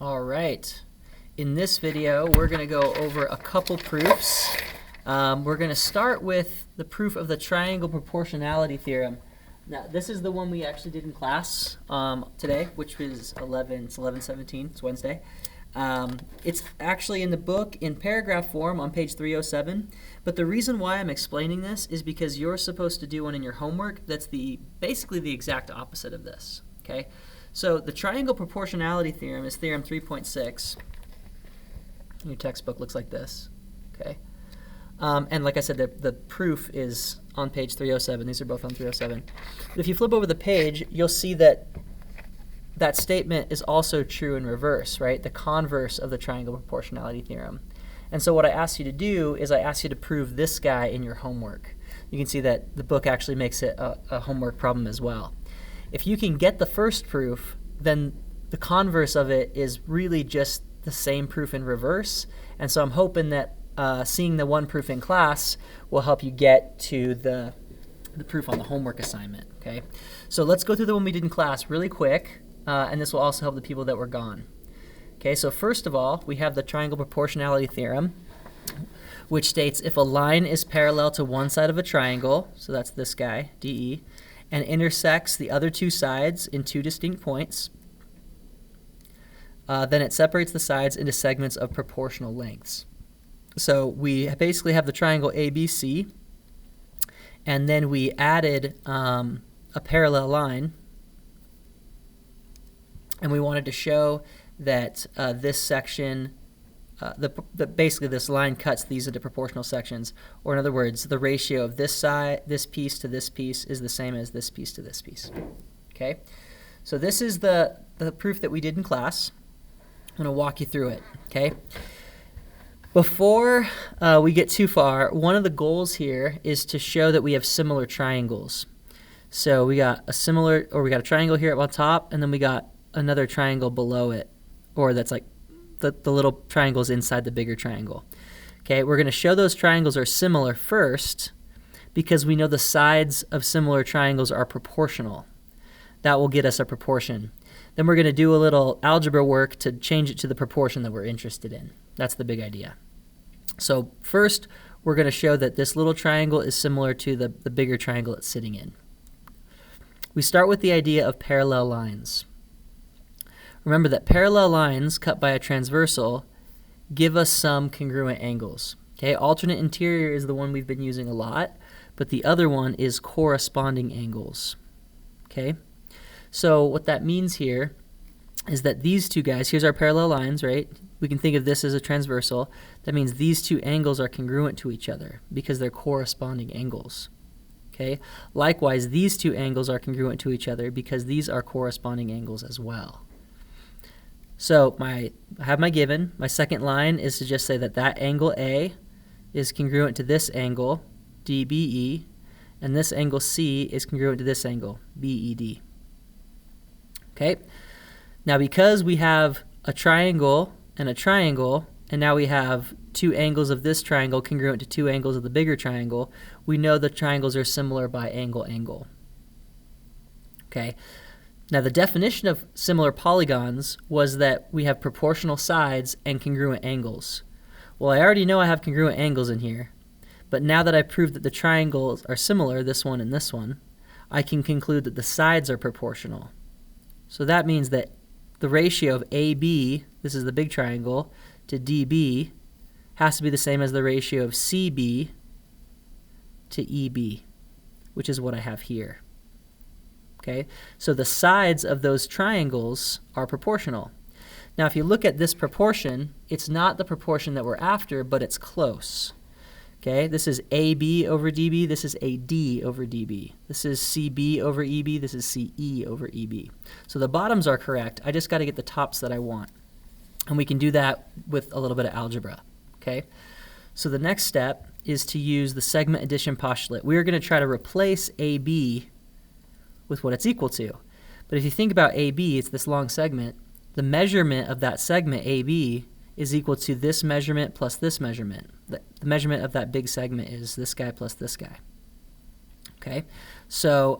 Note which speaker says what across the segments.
Speaker 1: All right. In this video, we're going to go over a couple proofs. We're going to start with the proof of the triangle proportionality theorem. Now, this is the one we actually did in class today, which was 11/17. It's Wednesday. It's actually in the book in paragraph form on page 307. But the reason why I'm explaining this is because you're supposed to do one in your homework that's basically the exact opposite of this. Okay? So the triangle proportionality theorem is theorem 3.6. Your textbook looks like this. Okay? And like I said, the proof is on page 307. These are both on 307. But if you flip over the page, you'll see that that statement is also true in reverse, right? The converse of the triangle proportionality theorem. And so what I asked you to do is I asked you to prove this guy in your homework. You can see that the book actually makes it a homework problem as well. If you can get the first proof, then the converse of it is really just the same proof in reverse. And so I'm hoping that seeing the one proof in class will help you get to the proof on the homework assignment. Okay, so let's go through the one we did in class really quick, and this will also help the people that were gone. Okay, so first of all, we have the triangle proportionality theorem, which states if a line is parallel to one side of a triangle, so that's this guy, DE, and intersects the other two sides in two distinct points, then it separates the sides into segments of proportional lengths. So we basically have the triangle ABC, and then we added a parallel line, and we wanted to show that this section, basically this line cuts these into proportional sections, or in other words, the ratio of this piece to this piece is the same as this piece to this piece. Okay, so this is the proof that we did in class. I'm going to walk you through it. Okay. Before we get too far, one of the goals here is to show that we have similar triangles. So we got a triangle here up on top, and then we got another triangle below it, or that's like the little triangles inside the bigger triangle. Okay, we're going to show those triangles are similar first because we know the sides of similar triangles are proportional. That will get us a proportion. Then we're going to do a little algebra work to change it to the proportion that we're interested in. That's the big idea. So first, we're going to show that this little triangle is similar to the bigger triangle it's sitting in. We start with the idea of parallel lines. Remember that parallel lines cut by a transversal give us some congruent angles. Okay, alternate interior is the one we've been using a lot, but the other one is corresponding angles. Okay, so what that means here is that these two guys, here's our parallel lines, right? We can think of this as a transversal. That means these two angles are congruent to each other because they're corresponding angles. Okay, likewise, these two angles are congruent to each other because these are corresponding angles as well. So I have my given. My second line is to just say that angle A is congruent to this angle, DBE, and this angle C is congruent to this angle, BED. Okay, now because we have a triangle, and now we have two angles of this triangle congruent to two angles of the bigger triangle, we know the triangles are similar by angle. Okay. Now the definition of similar polygons was that we have proportional sides and congruent angles. Well, I already know I have congruent angles in here, but now that I've proved that the triangles are similar, this one and this one, I can conclude that the sides are proportional. So that means that the ratio of AB, this is the big triangle, to DB has to be the same as the ratio of CB to EB, which is what I have here. Okay, so the sides of those triangles are proportional. Now if you look at this proportion, it's not the proportion that we're after, but it's close. Okay, this is AB over DB, this is AD over DB. This is CB over EB, this is CE over EB. So the bottoms are correct, I just got to get the tops that I want. And we can do that with a little bit of algebra. Okay, so the next step is to use the segment addition postulate. We are going to try to replace AB with what it's equal to. But if you think about AB, it's this long segment. The measurement of that segment, AB, is equal to this measurement plus this measurement. The measurement of that big segment is this guy plus this guy. Okay, so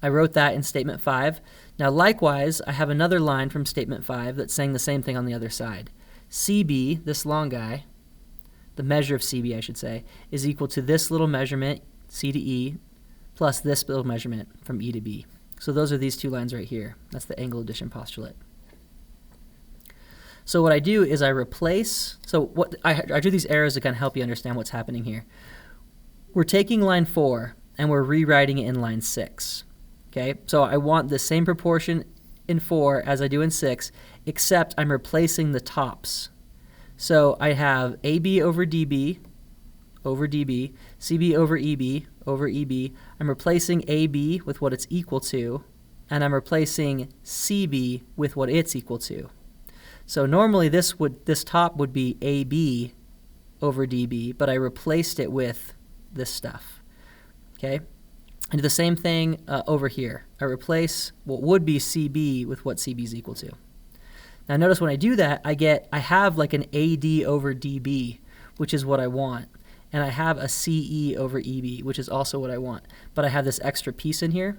Speaker 1: I wrote that in statement 5. Now likewise, I have another line from statement 5 that's saying the same thing on the other side. CB, this long guy, the measure of CB I should say, is equal to this little measurement, C to E, plus this little measurement from E to B. So those are these two lines right here. That's the angle addition postulate. So what I do is I replace, so what I do these arrows to kind of help you understand what's happening here. We're taking line 4 and we're rewriting it in line 6. Okay, so I want the same proportion in 4 as I do in 6, except I'm replacing the tops. So I have AB over DB, CB over EB. I'm replacing AB with what it's equal to, and I'm replacing CB with what it's equal to. So normally this top would be AB over DB, but I replaced it with this stuff. Okay? I do the same thing over here. I replace what would be CB with what CB is equal to. Now notice when I do that, I have like an AD over DB, which is what I want. And I have a CE over EB, which is also what I want. But I have this extra piece in here.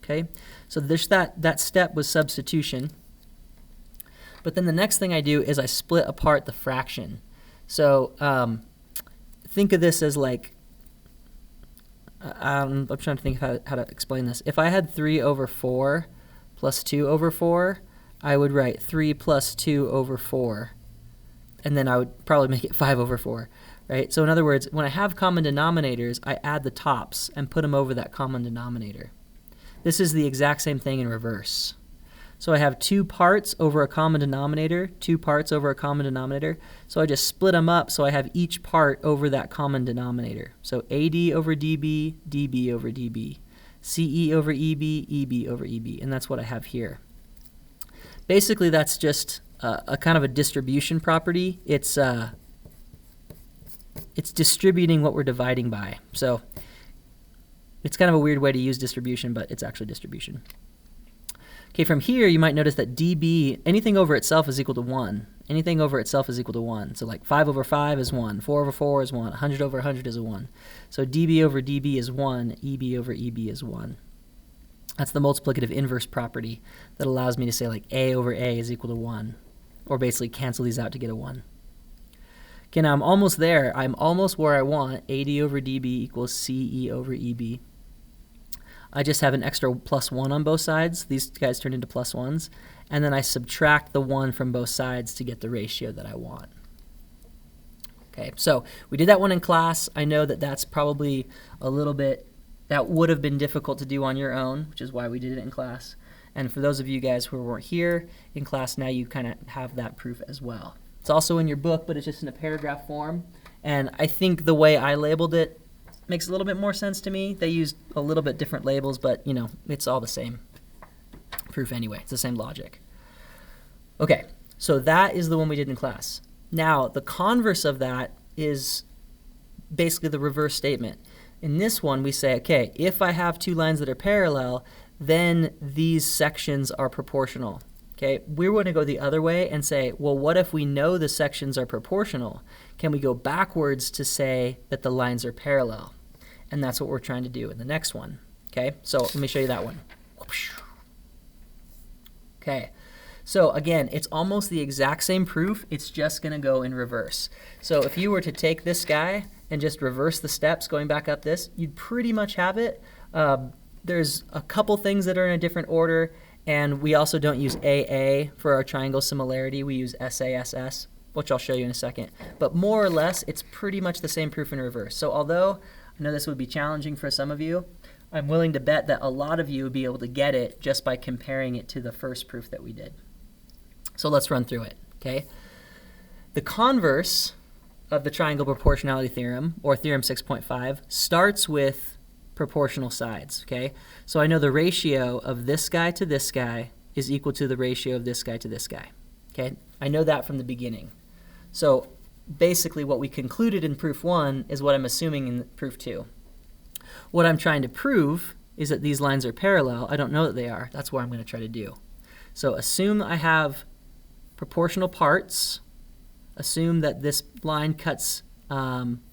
Speaker 1: Okay? So that step was substitution. But then the next thing I do is I split apart the fraction. So think of this as like, I'm trying to think of how to explain this. If I had 3 over 4 plus 2 over 4, I would write 3 plus 2 over 4. And then I would probably make it 5 over 4. Right? So in other words, when I have common denominators, I add the tops and put them over that common denominator. This is the exact same thing in reverse. So I have 2 parts over a common denominator, 2 parts over a common denominator. So I just split them up so I have each part over that common denominator. So AD over DB, DB over DB, CE over EB, EB over EB. And that's what I have here. Basically, that's just a kind of a distribution property. It's distributing what we're dividing by. So it's kind of a weird way to use distribution, but it's actually distribution. Okay, from here you might notice that dB, anything over itself is equal to 1. Anything over itself is equal to 1. So like 5 over 5 is 1, 4 over 4 is 1, 100 over 100 is a 1. So dB over dB is 1, EB over EB is 1. That's the multiplicative inverse property that allows me to say like A over A is equal to 1, or basically cancel these out to get a 1. Okay, now I'm almost there. I'm almost where I want. AD over DB equals CE over EB. I just have an extra plus 1 on both sides. These guys turn into plus 1s. And then I subtract the 1 from both sides to get the ratio that I want. Okay, so we did that one in class. I know that that's probably a little bit, that would have been difficult to do on your own, which is why we did it in class. And for those of you guys who weren't here in class, now you kind of have that proof as well. It's also in your book, but it's just in a paragraph form. And I think the way I labeled it makes a little bit more sense to me. They used a little bit different labels, but you know, it's all the same proof anyway. It's the same logic. Okay, so that is the one we did in class. Now, the converse of that is basically the reverse statement. In this one, we say, okay, if I have 2 lines that are parallel, then these sections are proportional. Okay, we're going to go the other way and say, well, what if we know the sections are proportional? Can we go backwards to say that the lines are parallel? And that's what we're trying to do in the next one. Okay, so let me show you that one. Okay, so again, it's almost the exact same proof. It's just going to go in reverse. So if you were to take this guy and just reverse the steps going back up this, you'd pretty much have it. There's a couple things that are in a different order. And we also don't use AA for our triangle similarity. We use SASS, which I'll show you in a second. But more or less, it's pretty much the same proof in reverse. So although I know this would be challenging for some of you, I'm willing to bet that a lot of you would be able to get it just by comparing it to the first proof that we did. So let's run through it, okay? The converse of the triangle proportionality theorem, or theorem 6.5, starts with proportional sides, okay? So I know the ratio of this guy to this guy is equal to the ratio of this guy to this guy, okay? I know that from the beginning. So basically what we concluded in proof 1 is what I'm assuming in proof 2. What I'm trying to prove is that these lines are parallel. I don't know that they are. That's what I'm going to try to do. So assume I have proportional parts. Assume that this line cuts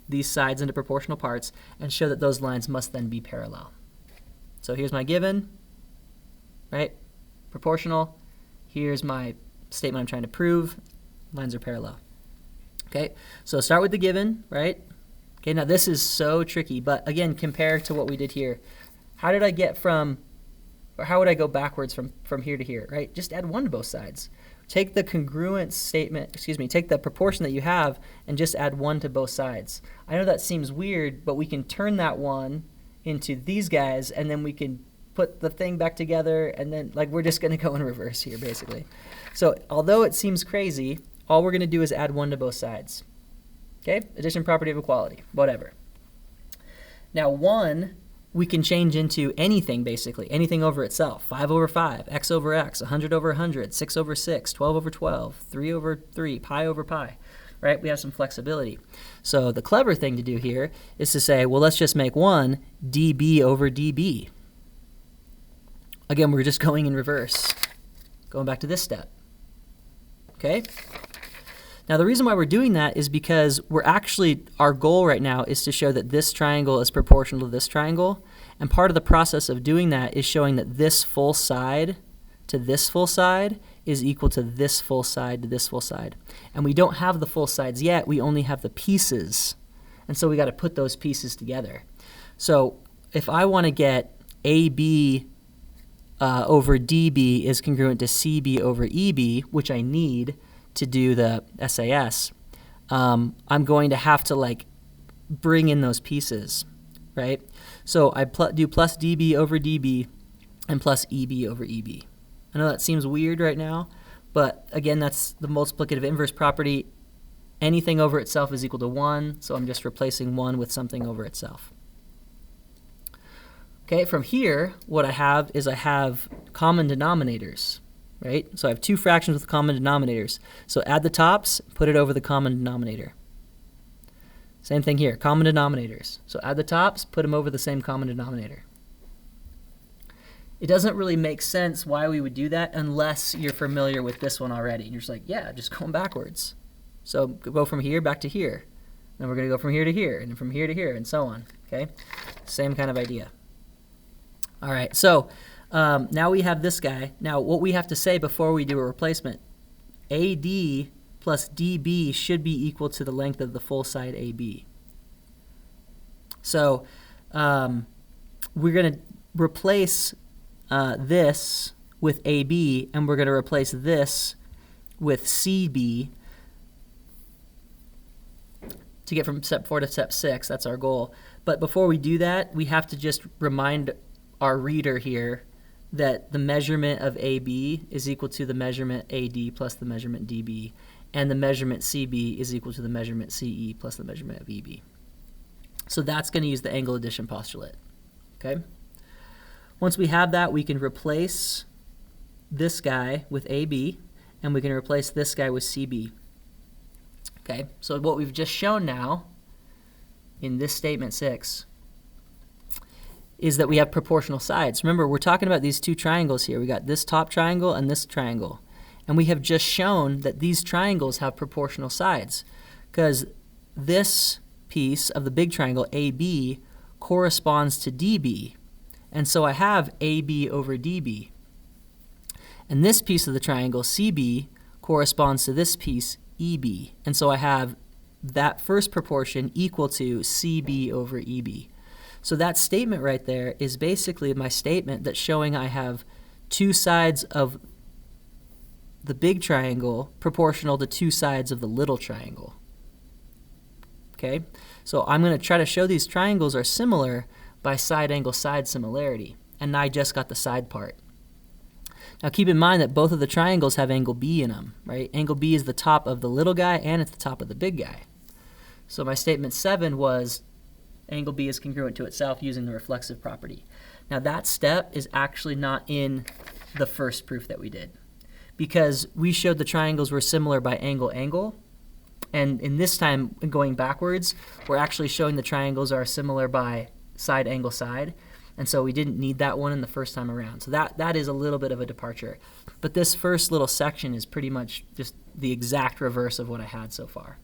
Speaker 1: these sides into proportional parts, and show that those lines must then be parallel. So here's my given, right? Proportional. Here's my statement I'm trying to prove. Lines are parallel. Okay, so start with the given, right? Okay, now this is so tricky, but again, compare to what we did here. How did I get from, or how would I go backwards from here to here, right? Just add 1 to both sides. Take the congruent statement, take the proportion that you have and just add 1 to both sides. I know that seems weird, but we can turn that 1 into these guys, and then we can put the thing back together, and then like we're just going to go in reverse here, basically. So although it seems crazy, all we're going to do is add 1 to both sides. Okay, addition property of equality, whatever. Now 1 we can change into anything, basically, anything over itself. 5 over 5, x over x, 100 over 100, 6 over 6, 12 over 12, 3 over 3, pi over pi, right? We have some flexibility. So the clever thing to do here is to say, well, let's just make 1 dB over dB. Again, we're just going in reverse, going back to this step. Okay? Now the reason why we're doing that is because our goal right now is to show that this triangle is proportional to this triangle, and part of the process of doing that is showing that this full side to this full side is equal to this full side to this full side. And we don't have the full sides yet, we only have the pieces. And so we got to put those pieces together. So if I want to get AB over DB is congruent to CB over EB, which I need to do the SAS, I'm going to have to like bring in those pieces, right? So I do plus DB over DB and plus EB over EB. I know that seems weird right now, but again, that's the multiplicative inverse property. Anything over itself is equal to 1, so I'm just replacing 1 with something over itself. Okay, from here, what I have common denominators. Right? So I have 2 fractions with common denominators. So add the tops, put it over the common denominator. Same thing here, common denominators. So add the tops, put them over the same common denominator. It doesn't really make sense why we would do that unless you're familiar with this one already. And you're just like, yeah, just going backwards. So go from here back to here. Then we're going to go from here to here, and from here to here, and so on. Okay? Same kind of idea. All right, so now we have this guy. Now what we have to say before we do a replacement, AD plus DB should be equal to the length of the full side AB. So we're going to replace this with AB, and we're going to replace this with CB to get from step 4 to step 6. That's our goal. But before we do that, we have to just remind our reader here that the measurement of AB is equal to the measurement AD plus the measurement DB, and the measurement CB is equal to the measurement CE plus the measurement of EB. So that's going to use the angle addition postulate. Okay? Once we have that, we can replace this guy with AB, and we can replace this guy with CB. Okay? So what we've just shown now in this statement 6 is that we have proportional sides. Remember, we're talking about these 2 triangles here. We got this top triangle and this triangle. And we have just shown that these triangles have proportional sides because this piece of the big triangle, AB, corresponds to DB. And so I have AB over DB. And this piece of the triangle, CB, corresponds to this piece, EB. And so I have that first proportion equal to CB over EB. So that statement right there is basically my statement that's showing I have 2 sides of the big triangle proportional to 2 sides of the little triangle. Okay? So I'm going to try to show these triangles are similar by side angle side similarity. And I just got the side part. Now keep in mind that both of the triangles have angle B in them, right? Angle B is the top of the little guy and it's the top of the big guy. So my statement 7 was angle B is congruent to itself using the reflexive property. Now that step is actually not in the first proof that we did because we showed the triangles were similar by angle, and in this time going backwards, we're actually showing the triangles are similar by side angle side, and so we didn't need that one in the first time around. So that is a little bit of a departure. But this first little section is pretty much just the exact reverse of what I had so far.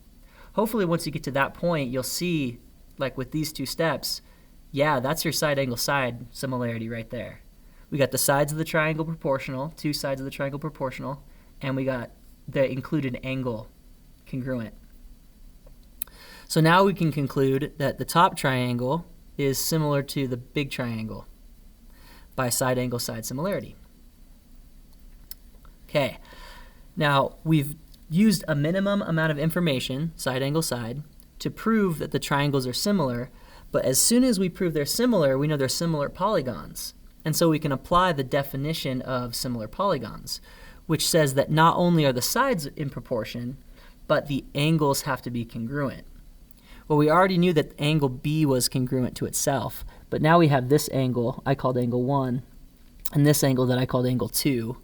Speaker 1: Hopefully once you get to that point, you'll see, like with these 2 steps, Yeah, that's your side angle side similarity right there. We got the sides of the triangle proportional, two sides of the triangle proportional, and we got the included angle congruent. So now we can conclude that the top triangle is similar to the big triangle by side angle side similarity. Okay, now we've used a minimum amount of information, side angle side, to prove that the triangles are similar, but as soon as we prove they're similar, we know they're similar polygons. And so we can apply the definition of similar polygons, which says that not only are the sides in proportion, but the angles have to be congruent. Well, we already knew that angle B was congruent to itself, but now we have this angle I called angle 1, and this angle that I called angle 2.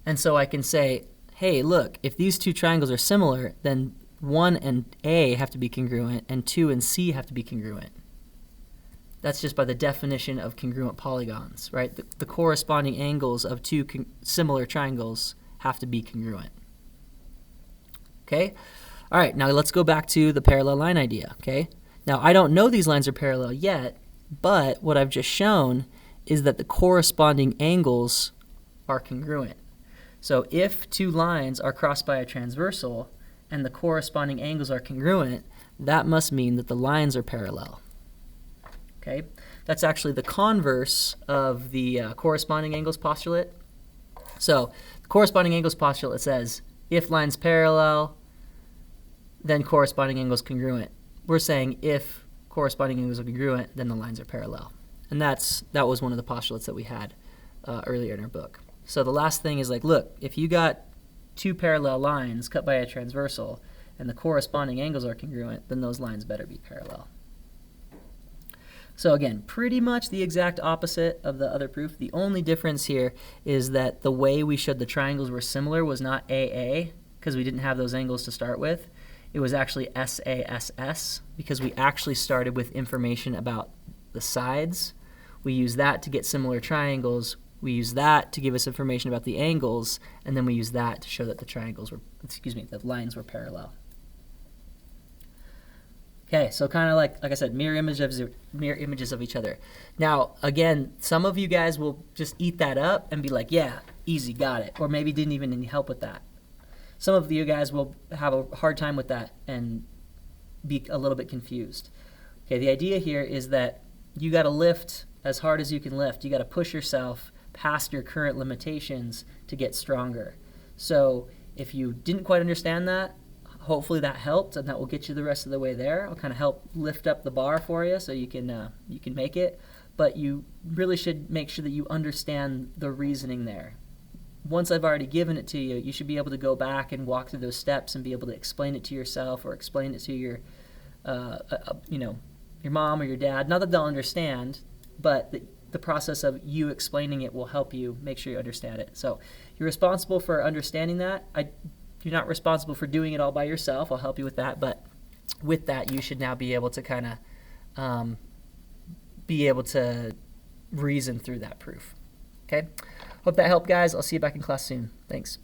Speaker 1: And so I can say, hey, look, if these two triangles are similar, then 1 and A have to be congruent, and 2 and C have to be congruent. That's just by the definition of congruent polygons, right? The corresponding angles of two similar triangles have to be congruent. Okay? All right, now let's go back to the parallel line idea, okay? Now, I don't know these lines are parallel yet, but what I've just shown is that the corresponding angles are congruent. So if two lines are crossed by a transversal and the corresponding angles are congruent, that must mean that the lines are parallel. Okay? That's actually the converse of the corresponding angles postulate. So the corresponding angles postulate says if lines parallel, then corresponding angles congruent. We're saying if corresponding angles are congruent, then the lines are parallel. And that was one of the postulates that we had earlier in our book. So the last thing is like, look, if you got two parallel lines cut by a transversal and the corresponding angles are congruent, then those lines better be parallel. So again, pretty much the exact opposite of the other proof. The only difference here is that the way we showed the triangles were similar was not AA, because we didn't have those angles to start with. It was actually SASS, because we actually started with information about the sides. We use that to get similar triangles. We use that to give us information about the angles, and then we use that to show that the triangles were, the lines were parallel. Okay, so kind of like I said, mirror images of each other. Now, again, some of you guys will just eat that up and be like, yeah, easy, got it. Or maybe didn't even need help with that. Some of you guys will have a hard time with that and be a little bit confused. Okay, the idea here is that you got to lift as hard as you can lift. You got to push yourself past your current limitations to get stronger. So if you didn't quite understand that, hopefully that helped, and that will get you the rest of the way there. I'll kind of help lift up the bar for you so you can make it. But you really should make sure that you understand the reasoning there. Once I've already given it to you, you should be able to go back and walk through those steps and be able to explain it to yourself or explain it to your, your mom or your dad. Not that they'll understand, but the process of you explaining it will help you make sure you understand it. So you're responsible for understanding that. You're not responsible for doing it all by yourself. I'll help you with that. But with that, you should now be able to kind of reason through that proof. Okay? Hope that helped, guys. I'll see you back in class soon. Thanks.